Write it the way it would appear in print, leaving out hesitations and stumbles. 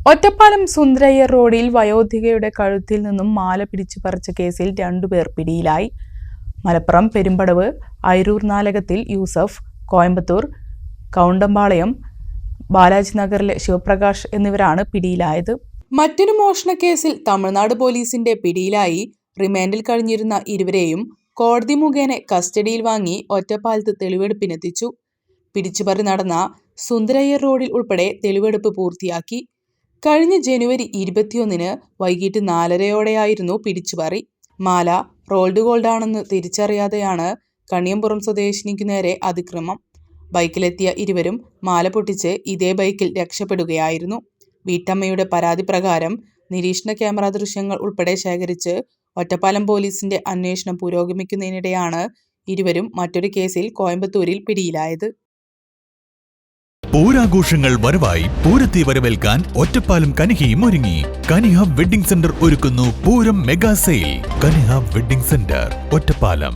ഒറ്റപ്പാലം സുന്ദരയ്യർ റോഡിൽ വയോധികയുടെ കഴുത്തിൽ നിന്നും മാല പിടിച്ചു പറിച്ച കേസിൽ 2 പേർ പിടിയിലായി. മലപ്പുറം പെരുമ്പടവ് ഐരൂർ നാലകത്തിൽ യൂസഫ്, കോയമ്പത്തൂർ കൗണ്ടമ്പാളയം ബാലാജി നഗറിലെ ശിവപ്രകാശ് എന്നിവരാണ് പിടിയിലായത്. മറ്റൊരു മോഷണ കേസിൽ തമിഴ്നാട് പോലീസിന്റെ പിടിയിലായി റിമാൻഡിൽ കഴിഞ്ഞിരുന്ന ഇരുവരെയും കോടതി മുഖേന കസ്റ്റഡിയിൽ വാങ്ങി ഒറ്റപ്പാലത്ത് തെളിവെടുപ്പിനെത്തിച്ചു. പിടിച്ചുപറി നടന്ന സുന്ദരയ്യർ റോഡിൽ ഉൾപ്പെടെ തെളിവെടുപ്പ് പൂർത്തിയാക്കി. കഴിഞ്ഞ ജനുവരി 21-ന് വൈകിട്ട് 4:30-ഓടെയായിരുന്നു പിടിച്ചുപറി. മാല റോൾഡ് ഗോൾഡാണെന്ന് തിരിച്ചറിയാതെയാണ് കണിയമ്പുറം സ്വദേശിനിക്കു നേരെ അതിക്രമം. ബൈക്കിലെത്തിയ ഇരുവരും മാല പൊട്ടിച്ച് ഇതേ ബൈക്കിൽ രക്ഷപ്പെടുകയായിരുന്നു. വീട്ടമ്മയുടെ പരാതി പ്രകാരം നിരീക്ഷണ ക്യാമറ ദൃശ്യങ്ങൾ ഉൾപ്പെടെ ശേഖരിച്ച് ഒറ്റപ്പാലം പോലീസിന്റെ അന്വേഷണം പുരോഗമിക്കുന്നതിനിടെയാണ് ഇരുവരും മറ്റൊരു കേസിൽ കോയമ്പത്തൂരിൽ പിടിയിലായത്. പൂരാഘോഷങ്ങൾ വരവായി പൂരത്തെ വരവേൽക്കാൻ ഒറ്റപ്പാലം കനിഹയും ഒരുങ്ങി. കനിഹ വെഡ്ഡിംഗ് സെന്റർ ഒരുക്കുന്നു Pooram mega sale. Kaniha wedding centre, Ottapalam.